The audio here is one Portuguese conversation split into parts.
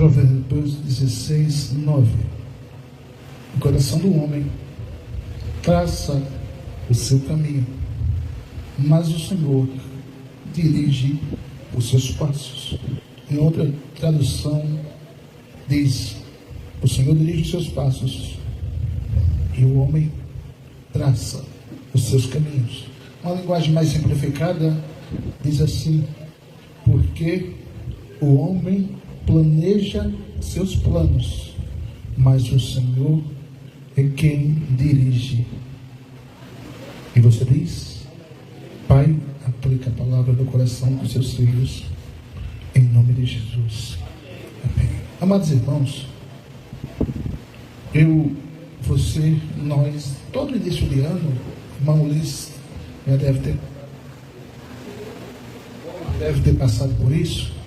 Provérbios 16, 9. O coração do homem traça o seu caminho, mas o Senhor dirige os seus passos. Em outra tradução diz: o Senhor dirige os seus passos e o homem traça os seus caminhos. Uma linguagem mais simplificada diz assim: porque o homem planeja seus planos, mas o Senhor é quem dirige. E você diz: Pai, aplica a palavra no coração dos seus filhos, em nome de Jesus. Amém. Amados irmãos, você, nós, todo início de ano, irmão Ulisses já deve ter passado por isso.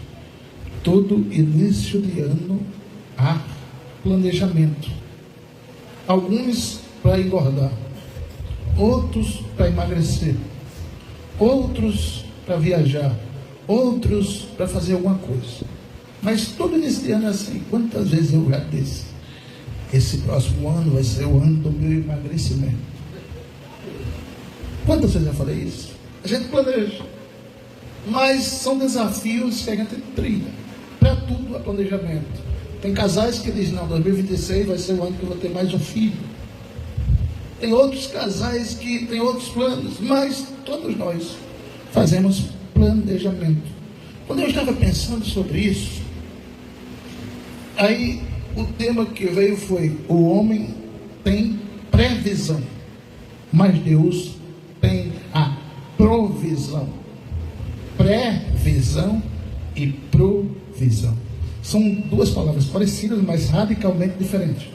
Todo início de ano há planejamento. Alguns para engordar, outros para emagrecer, outros para viajar, outros para fazer alguma coisa. Mas todo início de ano é assim. Quantas vezes eu já disse: esse próximo ano vai ser o ano do meu emagrecimento. Quantas vezes eu falei isso? A gente planeja, mas são desafios que a gente trilha. Para tudo há planejamento. Tem casais que dizem: não, 2026 vai ser o ano que eu vou ter mais um filho. Tem outros casais que têm outros planos, mas todos nós fazemos planejamento. Quando eu estava pensando sobre isso, aí o tema que veio foi: o homem tem previsão, mas Deus tem a provisão. Previsão e provisão são duas palavras parecidas, mas radicalmente diferentes.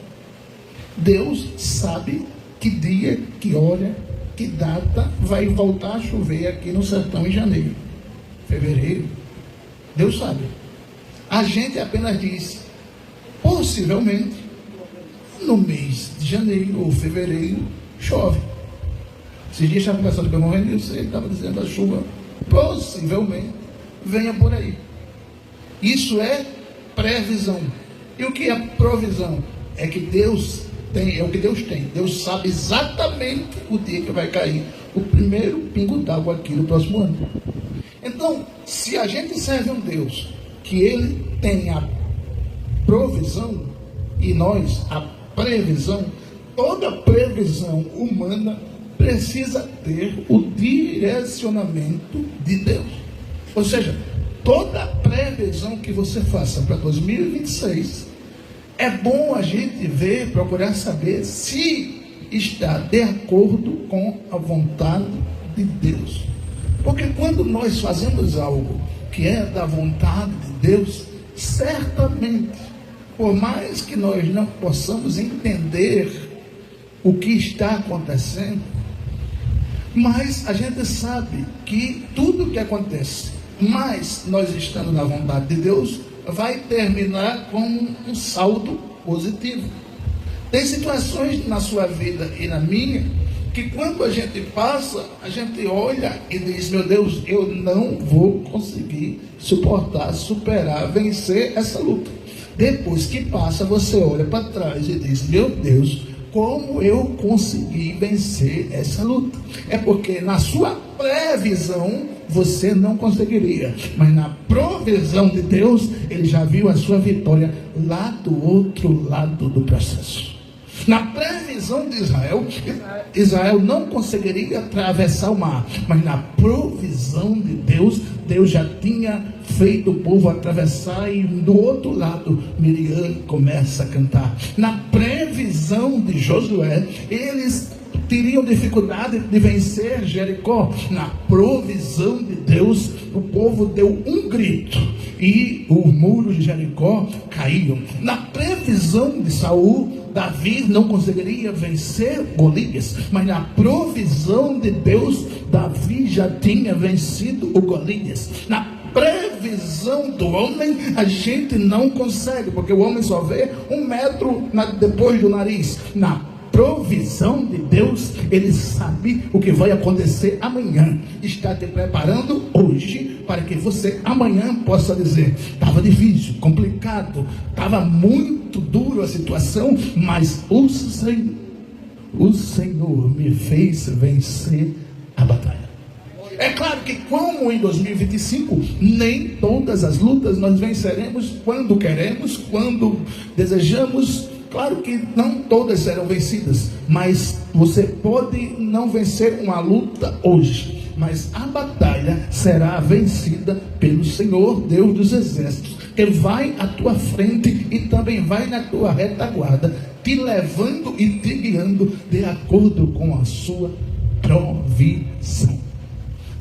Deus sabe que dia, que hora, que data vai voltar a chover aqui no sertão em janeiro, fevereiro. Deus sabe. A gente apenas diz: possivelmente no mês de janeiro ou fevereiro chove. Esses dias estava conversando com o irmão Renilson, ele estava dizendo: a chuva possivelmente venha por aí. Isso é previsão. E o que é provisão? É que Deus tem, é o que Deus tem. Deus sabe exatamente o dia que vai cair o primeiro pingo d'água aqui no próximo ano. Então, se a gente serve um Deus que Ele tem a provisão e nós a previsão, toda previsão humana precisa ter o direcionamento de Deus. Ou seja, toda previsão que você faça para 2026, é bom a gente ver, procurar saber se está de acordo com a vontade de Deus. Porque quando nós fazemos algo que é da vontade de Deus, certamente, por mais que nós não possamos entender o que está acontecendo, mas a gente sabe que tudo que acontece, mas nós estando na vontade de Deus, vai terminar com um saldo positivo. Tem situações na sua vida e na minha, que quando a gente passa, a gente olha e diz: meu Deus, eu não vou conseguir suportar, superar, vencer essa luta. Depois que passa, você olha para trás e diz: meu Deus, como eu consegui vencer essa luta? É porque na sua previsão você não conseguiria, mas na provisão de Deus, Ele já viu a sua vitória lá do outro lado do processo. Na previsão de Israel, Israel não conseguiria atravessar o mar, mas na provisão de Deus, Deus já tinha feito o povo atravessar, e do outro lado Miriam começa a cantar. Na previsão de Josué, eles teriam dificuldade de vencer Jericó. Na provisão de Deus, o povo deu um grito e os muros de Jericó caíram. Na previsão de Saul, Davi não conseguiria vencer Golias, mas na provisão de Deus, Davi já tinha vencido o Golias. Na previsão do homem, a gente não consegue, porque o homem só vê 1 metro depois do nariz. Na provisão de Deus, Ele sabe o que vai acontecer amanhã. Está te preparando hoje para que você amanhã possa dizer: estava difícil, complicado, estava muito duro a situação, mas o Senhor me fez vencer a batalha. É claro que, como em 2025, nem todas as lutas nós venceremos quando queremos, quando desejamos. Claro que não todas serão vencidas, mas você pode não vencer uma luta hoje, mas a batalha será vencida pelo Senhor Deus dos Exércitos, que vai à tua frente e também vai na tua retaguarda, te levando e te guiando de acordo com a sua provisão.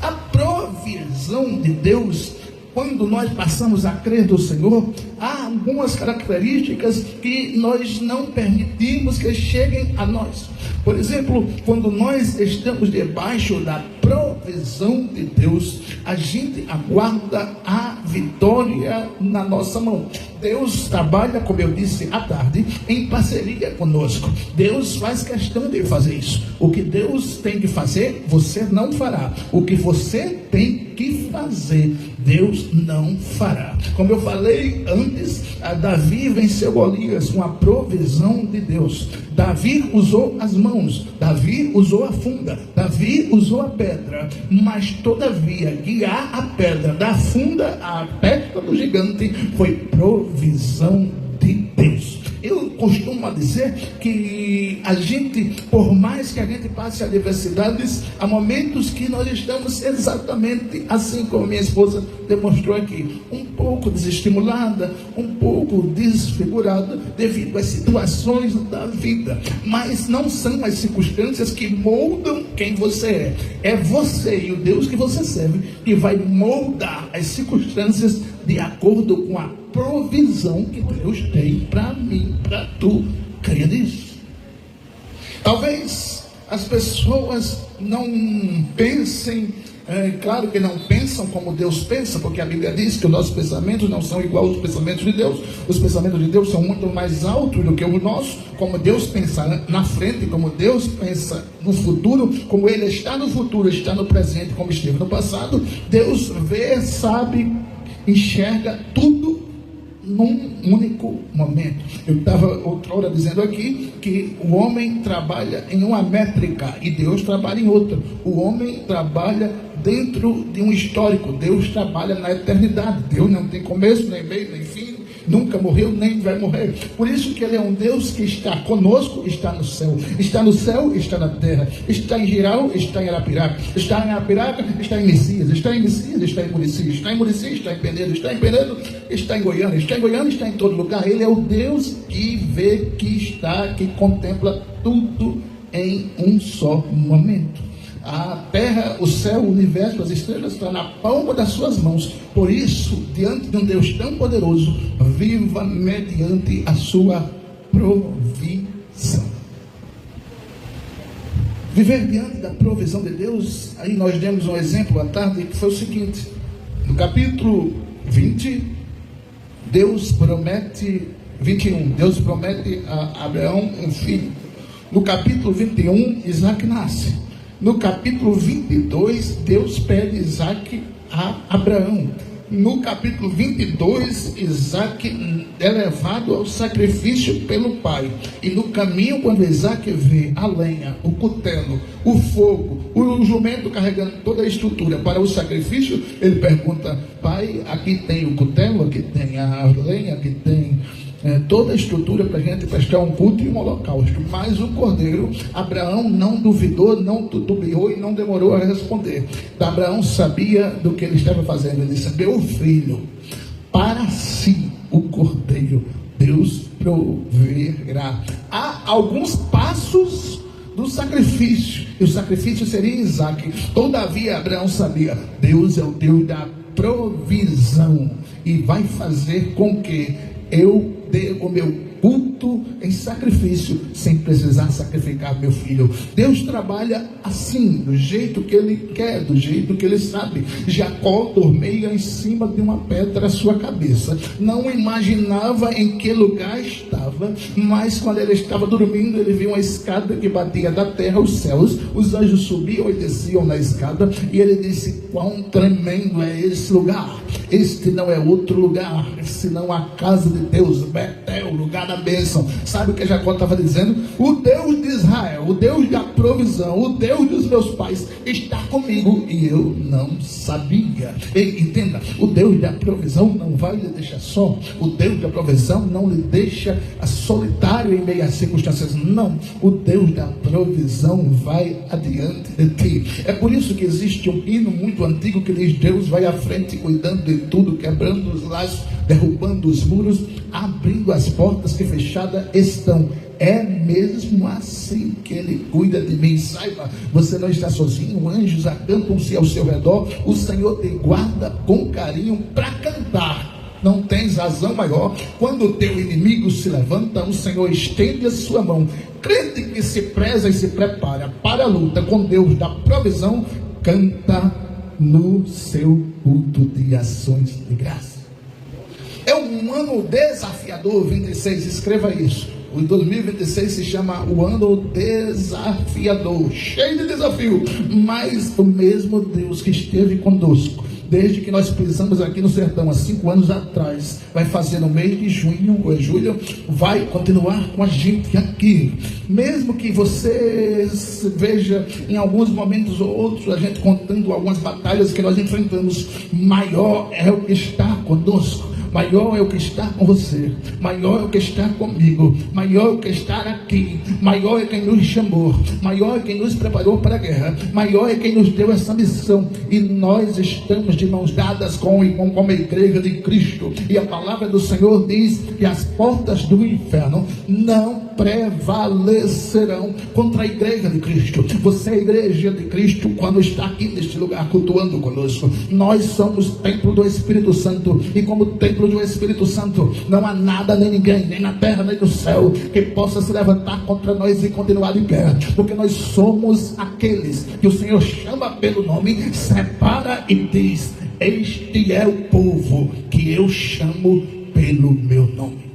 A provisão de Deus, quando nós passamos a crer do Senhor, há algumas características que nós não permitimos que cheguem a nós. Por exemplo, quando nós estamos debaixo da provisão de Deus, a gente aguarda a vitória na nossa mão. Deus trabalha, como eu disse à tarde, em parceria conosco. Deus faz questão de fazer isso. O que Deus tem que fazer, você não fará. O que você tem que fazer, Deus não fará. Como eu falei antes, Davi venceu Golias com a provisão de Deus. Davi usou as mãos, Davi usou a funda, Davi usou a pedra, mas todavia guiar a pedra da funda à testa do gigante foi provisão de Deus. Eu costumo dizer que a gente, por mais que a gente passe adversidades, há momentos que nós estamos exatamente assim como minha esposa demonstrou aqui, um pouco desestimulada, um pouco desfigurada devido às situações da vida, mas não são as circunstâncias que moldam quem você é. É você e o Deus que você serve que vai moldar as circunstâncias de acordo com a provisão que Deus tem para mim, para tu. Creia nisso. Talvez as pessoas não pensem, claro que não pensam como Deus pensa, porque a Bíblia diz que os nossos pensamentos não são iguais aos pensamentos de Deus. Os pensamentos de Deus são muito mais altos do que os nossos. Como Deus pensa na frente, como Deus pensa no futuro, como Ele está no futuro, está no presente, como esteve no passado. Deus vê, sabe, enxerga tudo num único momento. Eu estava outrora dizendo aqui que o homem trabalha em uma métrica e Deus trabalha em outra. O homem trabalha dentro de um histórico, Deus trabalha na eternidade. Deus não tem começo, nem meio, nem fim, nunca morreu, nem vai morrer. Por isso que Ele é um Deus que está conosco, está no céu, está na terra, está em Giral, está em Arapiraca, está em Arapiraca, está em Messias, está em Messias, está em Murici, está em Murici, está em Penedo, está em Penedo, está em Goiânia, está em todo lugar. Ele é o Deus que vê, que está, que contempla tudo em um só momento. A terra, o céu, o universo, as estrelas estão na palma das suas mãos. Por isso, diante de um Deus tão poderoso, viva mediante a sua provisão. Viver diante da provisão de Deus, aí nós demos um exemplo à tarde, que foi o seguinte: no capítulo 20, Deus promete, 21, Deus promete a Abraão um filho. No capítulo 21, Isaac nasce. No capítulo 22, Deus pede Isaac a Abraão. No capítulo 22, Isaac é levado ao sacrifício pelo pai. E no caminho, quando Isaac vê a lenha, o cutelo, o fogo, o jumento carregando toda a estrutura para o sacrifício, ele pergunta: pai, aqui tem o cutelo, aqui tem a lenha, aqui tem toda a estrutura para a gente prestar um culto e um holocausto. Mas o cordeiro, Abraão não duvidou, não titubeou e não demorou a responder. Abraão sabia do que ele estava fazendo. Ele disse: meu filho, para si o cordeiro Deus proverá. Há alguns passos do sacrifício, e o sacrifício seria Isaac. Todavia Abraão sabia: Deus é o Deus da provisão e vai fazer com que eu dê o meu culto em sacrifício, sem precisar sacrificar meu filho. Deus trabalha assim, do jeito que Ele quer, do jeito que Ele sabe. Jacó dormia em cima de uma pedra à sua cabeça, não imaginava em que lugar estava, mas quando ele estava dormindo, ele viu uma escada que batia da terra aos céus, os anjos subiam e desciam na escada, e ele disse: quão tremendo é esse lugar! Este não é outro lugar, senão a casa de Deus, Betel, lugar da bênção. Sabe o que Jacó estava dizendo? O Deus de Israel, o Deus da provisão, o Deus dos meus pais está comigo, e eu não sabia. E, entenda, o Deus da provisão não vai lhe deixar só, o Deus da provisão não lhe deixa solitário em meio às circunstâncias, não. O Deus da provisão vai adiante de ti. É por isso que existe um hino muito antigo que diz: Deus vai à frente cuidando de tudo, quebrando os laços, derrubando os muros, abrindo as portas que fechadas estão. É mesmo assim que Ele cuida de mim. Saiba, você não está sozinho, anjos acampam-se ao seu redor, o Senhor te guarda com carinho para cantar. Não tens razão maior. Quando o teu inimigo se levanta, o Senhor estende a sua mão. Crente que se preza e se prepara para a luta com Deus da provisão, canta no seu culto de ações de graça. É um ano desafiador, 26, escreva isso. O 2026 se chama o ano desafiador, cheio de desafio, mas o mesmo Deus que esteve conosco desde que nós pisamos aqui no sertão há 5 anos atrás, vai fazer no mês de junho ou julho, vai continuar com a gente aqui. Mesmo que você veja em alguns momentos ou outros a gente contando algumas batalhas que nós enfrentamos, maior é o que está conosco. Maior é o que está com você, maior é o que está comigo, maior é o que está aqui, maior é quem nos chamou, maior é quem nos preparou para a guerra, maior é quem nos deu essa missão, e nós estamos de mãos dadas com a igreja de Cristo, e a palavra do Senhor diz que as portas do inferno não prevalecerão contra a igreja de Cristo. Você é a igreja de Cristo quando está aqui neste lugar cultuando conosco. Nós somos templo do Espírito Santo, e como templo do Espírito Santo, não há nada nem ninguém, nem na terra nem no céu, que possa se levantar contra nós e continuar em guerra, porque nós somos aqueles que o Senhor chama pelo nome, separa e diz: este é o povo que eu chamo pelo meu nome.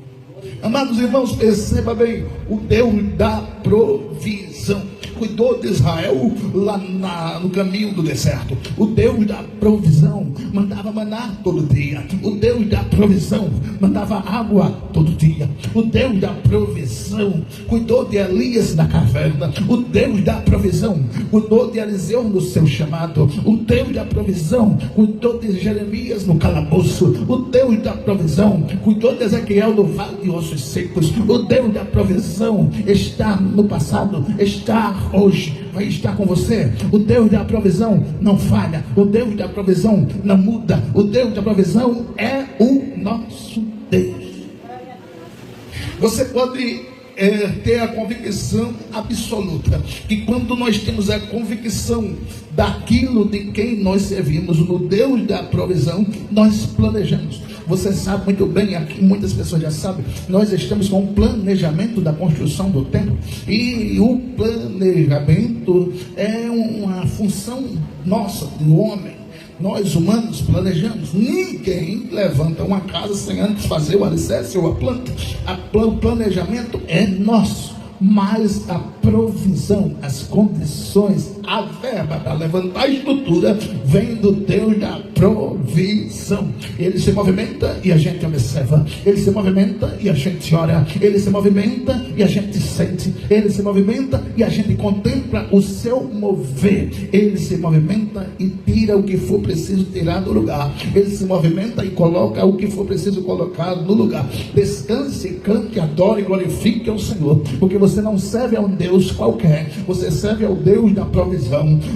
Amados irmãos, perceba bem, o Deus da provisão cuidou de Israel lá no caminho do deserto. O Deus da provisão mandava maná todo dia. O Deus da provisão mandava água todo dia. O Deus da provisão cuidou de Elias na caverna. O Deus da provisão cuidou de Eliseu no seu chamado. O Deus da provisão cuidou de Jeremias no calabouço. O Deus da provisão cuidou de Ezequiel no vale de ossos secos. O Deus da provisão está no passado, está hoje, vai estar com você. O Deus da provisão não falha. O Deus da provisão não muda. O Deus da provisão é o nosso Deus. Você pode ter a convicção absoluta que quando nós temos a convicção daquilo de quem nós servimos, no Deus da provisão, nós planejamos. Você sabe muito bem, aqui muitas pessoas já sabem, nós estamos com um planejamento da construção do templo, e o planejamento é uma função nossa, do homem. Nós humanos planejamos. Ninguém levanta uma casa sem antes fazer o alicerce ou a planta. O planejamento é nosso, mas a provisão, as condições, a verba para levantar a estrutura vem do Deus da provisão. Ele se movimenta e a gente observa. Ele se movimenta e a gente ora. Ele se movimenta e a gente sente. Ele se movimenta e a gente contempla o seu mover. Ele se movimenta e tira o que for preciso tirar do lugar. Ele se movimenta e coloca o que for preciso colocar no lugar. Descanse, cante, adore e glorifique ao Senhor, porque você não serve a um Deus qualquer. Você serve ao Deus da provisão,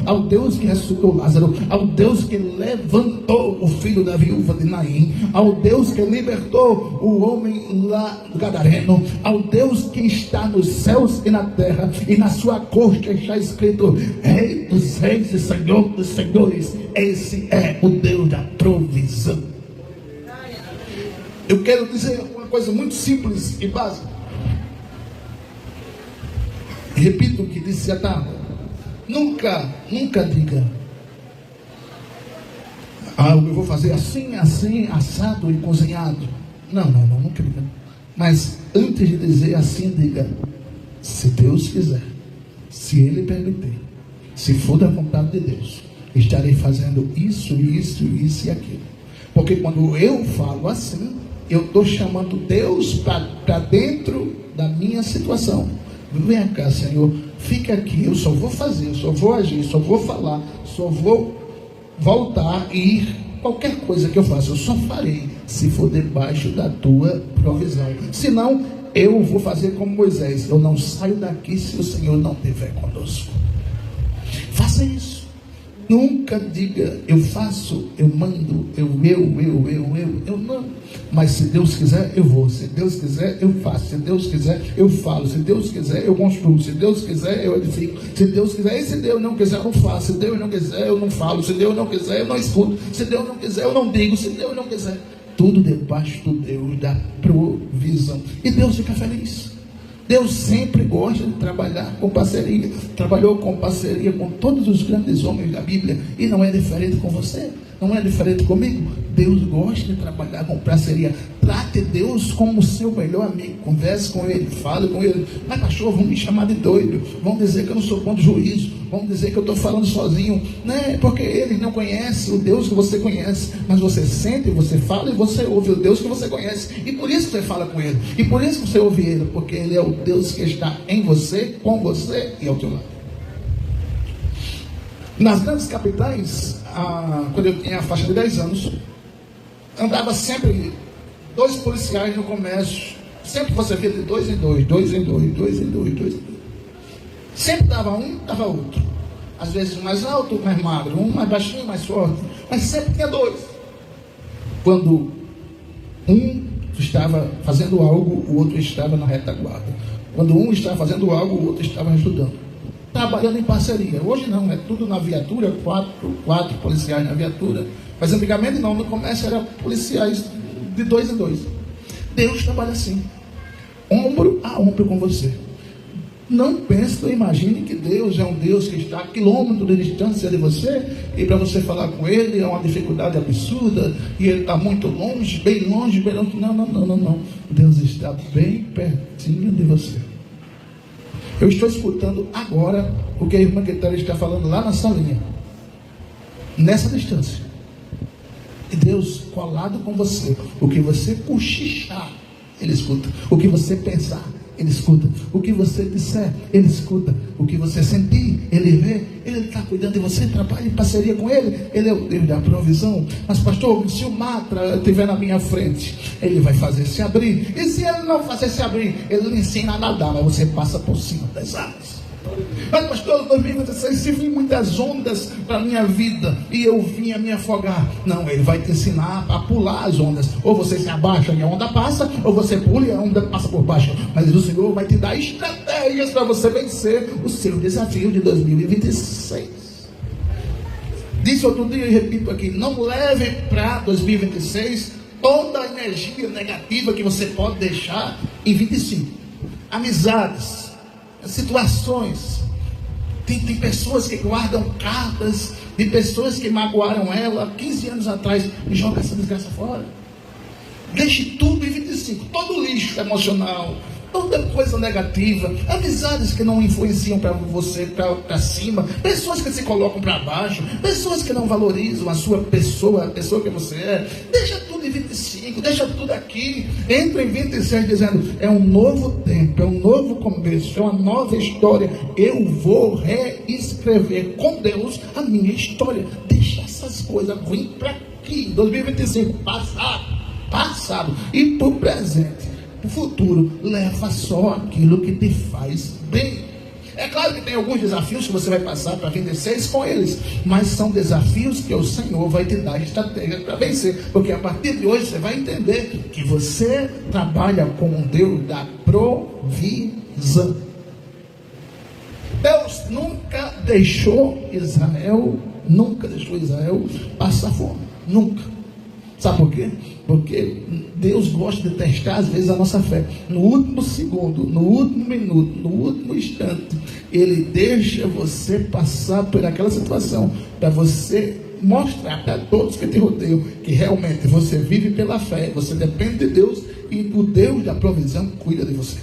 ao Deus que ressuscitou Lázaro, ao Deus que levantou o filho da viúva de Naim, ao Deus que libertou o homem lá do Gadareno, ao Deus que está nos céus e na terra, e na sua corte está escrito: Rei dos reis e Senhor dos senhores. Esse é o Deus da provisão. Eu quero dizer uma uma coisa muito simples e básica. Repito o que disse Satã. Nunca diga: eu vou fazer assim, assado e cozinhado. Não, nunca diga. Mas antes de dizer assim, diga: se Deus quiser, se Ele permitir, se for da vontade de Deus, estarei fazendo isso e aquilo. Porque quando eu falo assim, eu estou chamando Deus para dentro da minha situação. Vem cá, Senhor, fica aqui, eu só vou fazer, eu só vou agir, só vou falar, só vou voltar e ir. Qualquer coisa que eu faça, eu só farei se for debaixo da tua provisão. Senão, eu vou fazer como Moisés: eu não saio daqui se o Senhor não estiver conosco. Faça isso. Nunca diga: eu faço, eu mando, eu não. Mas se Deus quiser, eu vou. Se Deus quiser, eu faço. Se Deus quiser, eu falo. Se Deus quiser, eu construo. Se Deus quiser, eu edifico. Se Deus quiser, e se Deus não quiser, eu não faço. Se Deus não quiser, eu não falo. Se Deus não quiser, eu não escuto. Se Deus não quiser, eu não digo. Se Deus não quiser, tudo debaixo do Deus da provisão. E Deus fica feliz. Deus sempre gosta de trabalhar com parceria. Trabalhou com parceria com todos os grandes homens da Bíblia. E não é diferente com você. Não é diferente comigo. Deus gosta de trabalhar com parceria. Trate Deus como seu melhor amigo. Converse com Ele, fale com Ele. Mas pastor, vão me chamar de doido. Vão dizer que eu não sou bom de juízo. Vão dizer que eu estou falando sozinho. Né? Porque eles não conhecem o Deus que você conhece. Mas você sente, você fala e você ouve o Deus que você conhece. E por isso você fala com Ele. E por isso você ouve Ele. Porque Ele é o Deus que está em você, com você e ao teu lado. Nas grandes capitais, quando eu tinha a faixa de 10 anos, andava sempre 2 policiais no comércio. Sempre você via de 2 em 2, 2 em 2, 2 em 2, 2 em 2. Sempre dava um, dava outro. Às vezes um mais alto, mais magro, um mais baixinho, mais forte. Mas sempre tinha 2. Quando um estava fazendo algo, o outro estava na retaguarda. Quando um estava fazendo algo, o outro estava ajudando. Trabalhando em parceria. Hoje não, é tudo na viatura, quatro policiais na viatura. Mas antigamente não, no comércio eram policiais de 2 em 2. Deus trabalha assim, ombro a ombro com você. Não pense, não imagine que Deus é um Deus que está a quilômetros de distância de você, e para você falar com Ele é uma dificuldade absurda, e Ele está muito longe, bem longe, bem longe. Não. Deus está bem pertinho de você. Eu estou escutando agora o que a irmã Guetária está falando lá na salinha, nessa distância. E Deus colado com você. O que você cochichar, Ele escuta. O que você pensar, Ele escuta. O que você disser, Ele escuta. O que você sentir, Ele vê. Ele está cuidando de você, trabalha em parceria com Ele. Ele é o Deus da provisão. Mas pastor, se o mar estiver na minha frente, Ele vai fazer se abrir. E se Ele não fazer se abrir, Ele lhe ensina a nadar, mas você passa por cima das águas. Mas pastor, 2016, se vir muitas ondas para a minha vida e eu vinha me afogar, não, Ele vai te ensinar a pular as ondas. Ou você se abaixa e a onda passa, ou você pula e a onda passa por baixo. Mas o Senhor vai te dar estratégias para você vencer o seu desafio de 2026. Disse outro dia e repito aqui: não leve para 2026 toda a energia negativa que você pode deixar em 25. Amizades, situações. Tem pessoas que guardam cartas de pessoas que magoaram ela 15 anos atrás. E joga essa desgraça fora. Deixe tudo em 25. Todo lixo emocional, toda coisa negativa, amizades que não influenciam para você para cima, pessoas que se colocam para baixo, pessoas que não valorizam a sua pessoa, a pessoa que você é. Deixa tudo em 25, deixa tudo aqui. Entra em 26 dizendo: é um novo tempo, é um novo começo, é uma nova história. Eu vou reescrever com Deus a minha história. Deixa essas coisas vir para aqui. 2025 passado e para o presente. O futuro, leva só aquilo que te faz bem. É claro que tem alguns desafios que você vai passar para 26 com eles, mas são desafios que o Senhor vai te dar estratégia para vencer, porque a partir de hoje você vai entender que você trabalha com um Deus da provisão. Deus nunca deixou Israel passar fome, nunca. Sabe por quê? Porque Deus gosta de testar às vezes a nossa fé. No último segundo, no último minuto, no último instante, Ele deixa você passar por aquela situação para você mostrar para todos que te rodeiam que realmente você vive pela fé, você depende de Deus e o Deus da provisão cuida de você.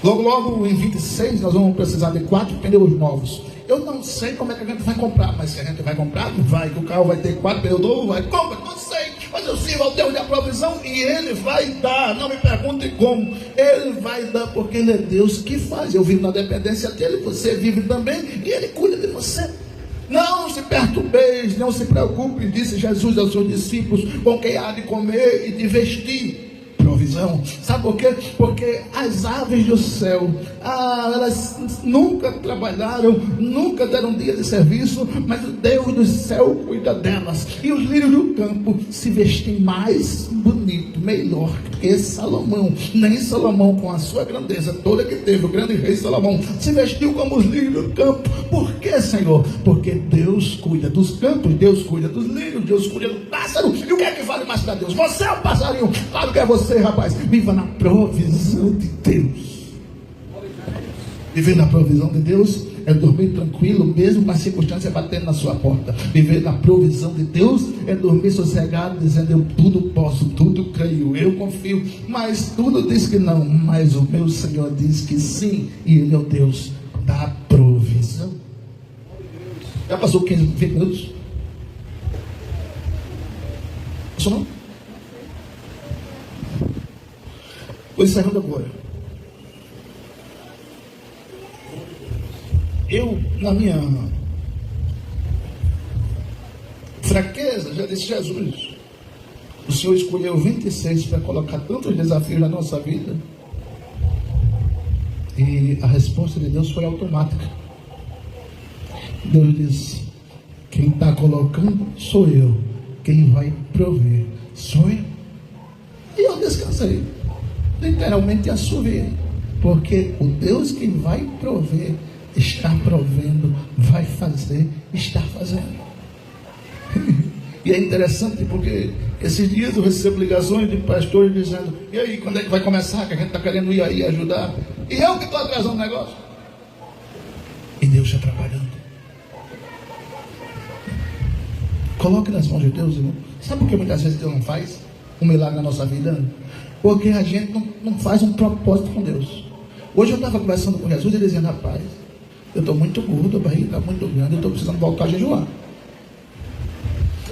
Logo em 26 nós vamos precisar de 4 pneus novos. Eu não sei como é que a gente vai comprar, mas se a gente vai comprar, vai, que o carro vai ter 4 pneus novos, vai, compra, não sei, mas eu sirvo ao Deus da provisão e Ele vai dar. Não me pergunte como, Ele vai dar, porque Ele é Deus que faz. Eu vivo na dependência dEle, você vive também e Ele cuida de você. Não se perturbeis, não se preocupe, disse Jesus aos seus discípulos, com quem há de comer e de vestir. Provisão. Sabe por quê? Porque as aves do céu, elas nunca trabalharam, nunca deram dia de serviço, mas o Deus do céu cuida delas. E os lírios do campo se vestem mais bonito, melhor que Salomão. Nem Salomão, com a sua grandeza toda que teve, o grande rei Salomão, se vestiu como os lírios do campo. Por quê, Senhor? Porque Deus cuida dos campos, Deus cuida dos lírios, Deus cuida do pássaro. E o que é que vale mais para Deus? Você é o passarinho, claro que é você, rapaz. Viva na provisão de Deus. Viver na provisão de Deus é dormir tranquilo, mesmo com a circunstância batendo na sua porta. Viver na provisão de Deus é dormir sossegado, dizendo: eu tudo posso, tudo creio, eu confio. Mas tudo diz que não, mas o meu Senhor diz que sim, e Ele é o Deus da provisão. Já passou 15, 20 minutos? Passou não? Vou encerrando agora. Eu, na minha fraqueza, já disse: Jesus, o Senhor escolheu 26 para colocar tantos desafios na nossa vida. E a resposta de Deus foi automática. Deus disse: quem está colocando sou eu, quem vai prover sou eu. E eu descansei, literalmente assoviei, porque o Deus que vai prover está provendo, vai fazer, está fazendo. E é interessante porque esses dias eu recebo ligações de pastores dizendo: e aí, quando é que vai começar? Que a gente está querendo ir aí ajudar. E eu que estou atrasando o negócio. E Deus está trabalhando. Coloque nas mãos de Deus, irmão. Sabe por que muitas vezes Deus não faz um milagre na nossa vida? Porque a gente não faz um propósito com Deus. Hoje eu estava conversando com Jesus e dizendo: rapaz, eu estou muito gordo, a barriga está muito grande, eu estou precisando voltar a jejuar.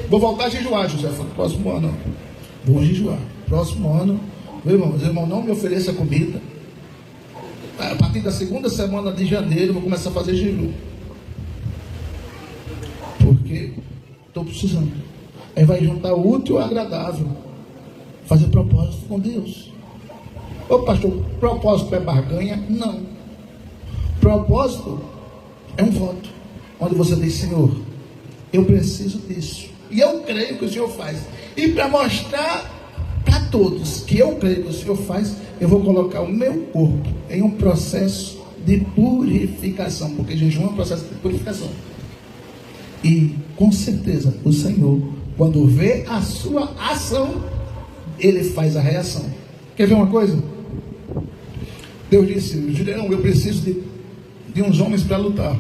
Vou voltar a jejuar, José. Falei: próximo ano vou jejuar. Próximo ano, meu irmão, não me ofereça comida. A partir da segunda semana de janeiro eu vou começar a fazer jejum. Porque estou precisando. Aí vai juntar o útil ao agradável. Fazer propósito com Deus. Ô pastor, propósito é barganha? Não. Propósito é um voto, onde você diz: Senhor, eu preciso disso, e eu creio que o Senhor faz. E para mostrar para todos que eu creio que o Senhor faz, eu vou colocar o meu corpo em um processo de purificação, porque jejum é um processo de purificação. E com certeza o Senhor, quando vê a sua ação, Ele faz a reação. Quer ver uma coisa? Deus disse: Gideão, eu preciso de uns homens para lutar.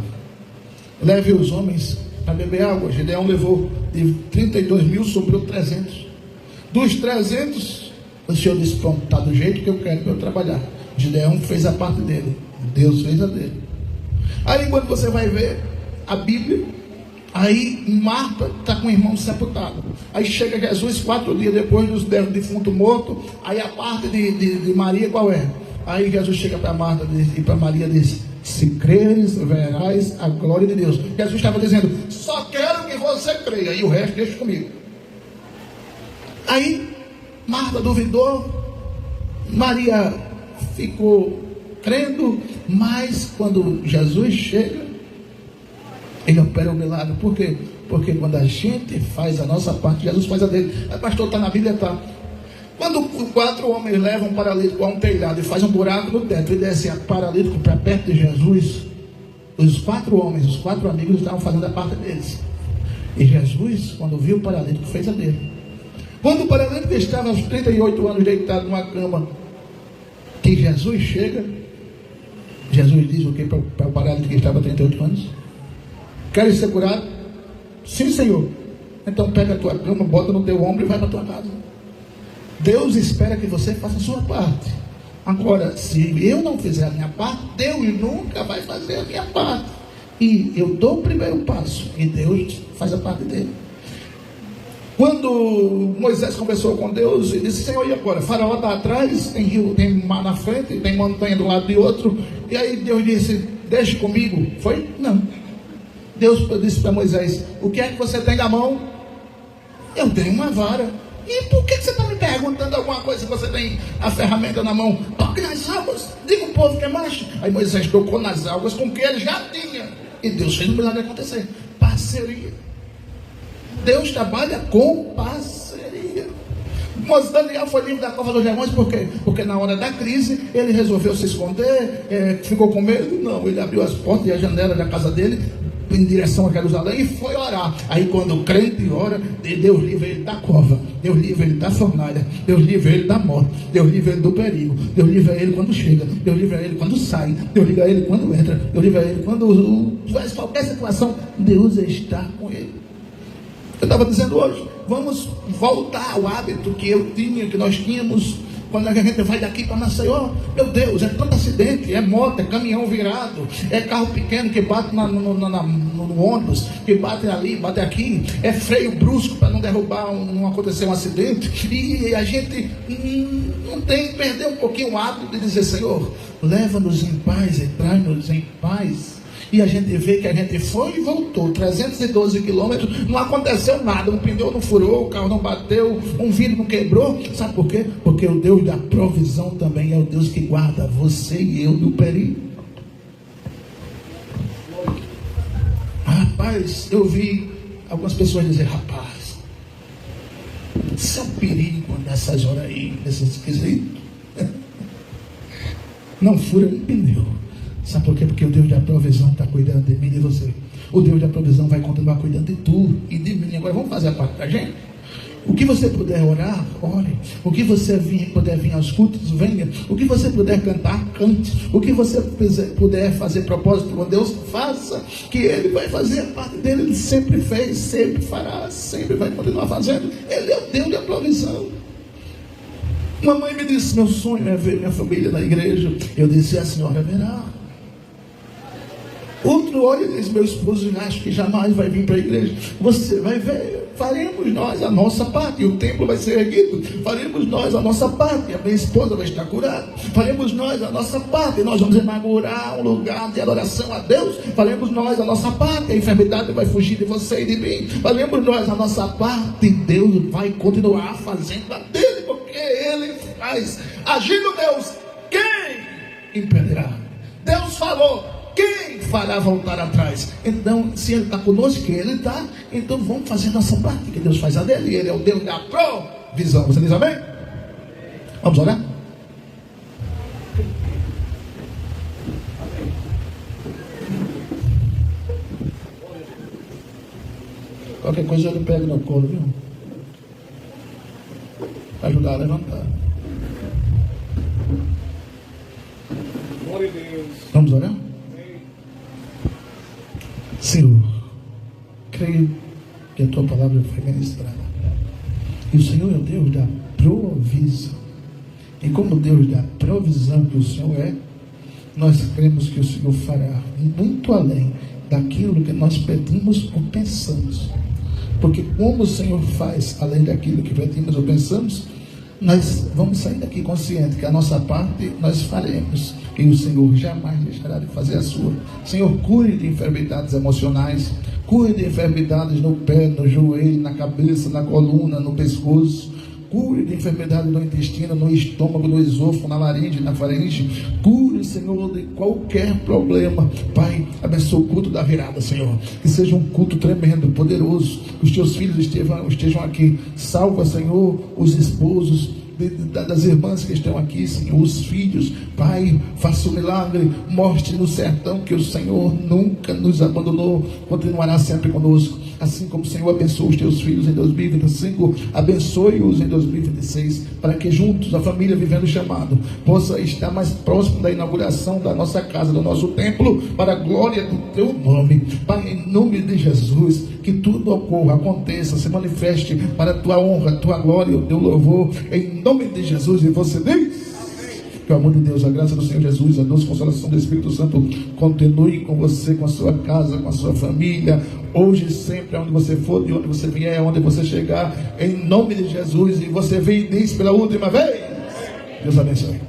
Leve os homens para beber água. Gideão levou de 32 mil, sobrou 300. Dos 300, o Senhor disse: pronto, está do jeito que eu quero para eu trabalhar. Gideão fez a parte dele, Deus fez a dele. Aí quando você vai ver a Bíblia, aí Marta está com o irmão sepultado. Aí chega Jesus 4 dias depois do defunto morto. Aí a parte de Maria qual é? Aí Jesus chega para Marta e para Maria diz: se creres, verás a glória de Deus. Jesus estava dizendo: só quero que você creia, e o resto deixa comigo. Aí Marta duvidou, Maria ficou crendo, mas quando Jesus chega, Ele opera o milagre. Por quê? Porque quando a gente faz a nossa parte, Jesus faz a dele. Aí, pastor, está na Bíblia? Está. Quando 4 homens levam um paralítico a um telhado e fazem um buraco no teto e descem a paralítico para perto de Jesus, os 4 amigos estavam fazendo a parte deles. E Jesus, quando viu o paralítico, fez a dele. Quando o paralítico estava aos 38 anos deitado numa cama, que Jesus chega, Jesus diz o que para o paralítico que estava há 38 anos? Queres ser curado? Sim, Senhor. Então pega a tua cama, bota no teu ombro e vai para a tua casa. Deus espera que você faça a sua parte. Agora, se eu não fizer a minha parte, Deus nunca vai fazer a minha parte. E eu dou o primeiro passo e Deus faz a parte dele. Quando Moisés conversou com Deus e disse: Senhor, e agora? Faraó está atrás, tem rio, tem mar na frente, tem montanha do lado de outro. E aí Deus disse: deixe comigo. Foi? Não. Deus disse para Moisés: o que é que você tem na mão? Eu tenho uma vara. E por que você está me perguntando alguma coisa se você tem a ferramenta na mão? Toque nas águas, diga o povo que é macho. Aí Moisés tocou nas águas com o que ele já tinha. E Deus fez o milagre acontecer. Parceria. Deus trabalha com parceria. Mas Daniel foi livre da cova dos leões por quê? Porque na hora da crise ele resolveu se esconder, ficou com medo? Não, ele abriu as portas e as janelas da casa dele em direção a Jerusalém e foi orar. Aí quando o crente ora, Deus livra ele da cova, Deus livra ele da fornalha, Deus livra ele da morte, Deus livra ele do perigo, Deus livra ele quando chega, Deus livra ele quando sai, Deus livra ele quando entra, Deus livra ele quando faz qualquer situação. Deus está com ele. Eu estava dizendo hoje, vamos voltar ao hábito que eu tinha, que nós tínhamos, quando a gente vai daqui para Maceió. Meu Deus, é tanto acidente, é moto, é caminhão virado, é carro pequeno que bate no ônibus, que bate ali, bate aqui, é freio brusco para não derrubar, não acontecer um acidente, e a gente não tem, perder um pouquinho o hábito de dizer: Senhor, leva-nos em paz e traz-nos em paz. E a gente vê que a gente foi e voltou 312 quilômetros, não aconteceu nada, um pneu não furou, o carro não bateu, um vidro não quebrou. Sabe por quê? Porque o Deus da provisão também é o Deus que guarda você e eu do perigo. Rapaz, eu vi algumas pessoas dizer: rapaz, isso é um perigo nessas horas aí, nesses quesitos. Não fura um pneu. Sabe por quê? Porque o Deus da provisão está cuidando de mim e de você. O Deus da provisão vai continuar cuidando de tu e de mim. Agora vamos fazer a parte da gente. O que você puder orar, ore. O que você puder vir aos cultos, venha. O que você puder cantar, cante. O que você puder fazer propósito com Deus, faça. Que Ele vai fazer a parte dele. Ele sempre fez, sempre fará, sempre vai continuar fazendo. Ele é o Deus da provisão. Mamãe me disse: meu sonho é ver minha família na igreja. Eu disse: a senhora verá. Outro olha e diz: meu esposo acho que jamais vai vir para a igreja. Você vai ver. Faremos nós a nossa parte, e o templo vai ser erguido. Faremos nós a nossa parte, e a minha esposa vai estar curada. Faremos nós a nossa parte, e nós vamos inaugurar um lugar de adoração a Deus. Faremos nós a nossa parte, a enfermidade vai fugir de você e de mim. Faremos nós a nossa parte, e Deus vai continuar fazendo a dele, porque Ele faz. Agindo Deus, quem impedirá? Deus falou, quem fará voltar atrás? Então, se Ele está conosco, que Ele está, então vamos fazer nossa parte, que Deus faz a dele. Ele é o Deus da provisão. Você diz amém? Vamos orar? Qualquer coisa eu pego no colo, viu? Para ajudar a levantar. Vamos orar? Senhor, creio que a Tua palavra foi ministrada. E o Senhor é o Deus da provisão. E como Deus da provisão que o Senhor é, nós cremos que o Senhor fará muito além daquilo que nós pedimos ou pensamos. Porque como o Senhor faz além daquilo que pedimos ou pensamos, nós vamos sair daqui conscientes que a nossa parte nós faremos. E o Senhor jamais deixará de fazer a sua. Senhor, cure de enfermidades emocionais, cure de enfermidades no pé, no joelho, na cabeça, na coluna, no pescoço. Cure de enfermidade no intestino, no estômago, no esôfago, na laringe, na faringe. Cure, Senhor, de qualquer problema. Pai, abençoe o culto da virada, Senhor. Que seja um culto tremendo, poderoso. Que os Teus filhos estejam aqui. Salva, Senhor, os esposos das irmãs que estão aqui, Senhor, os filhos, Pai, faça um milagre, mostre no sertão que o Senhor nunca nos abandonou, continuará sempre conosco, assim como o Senhor abençoa os teus filhos em 2025, abençoe-os em 2026, para que juntos, a família vivendo o chamado, possa estar mais próximo da inauguração da nossa casa, do nosso templo, para a glória do teu nome. Pai, em nome de Jesus, que tudo ocorra, aconteça, se manifeste para a tua honra, a tua glória, o teu louvor, em nome de Jesus. E você diz: que o amor de Deus, a graça do Senhor Jesus, a doce consolação do Espírito Santo continue com você, com a sua casa, com a sua família, hoje e sempre, aonde você for, de onde você vier, aonde você chegar, em nome de Jesus. E você vem e diz pela última vez: Deus abençoe.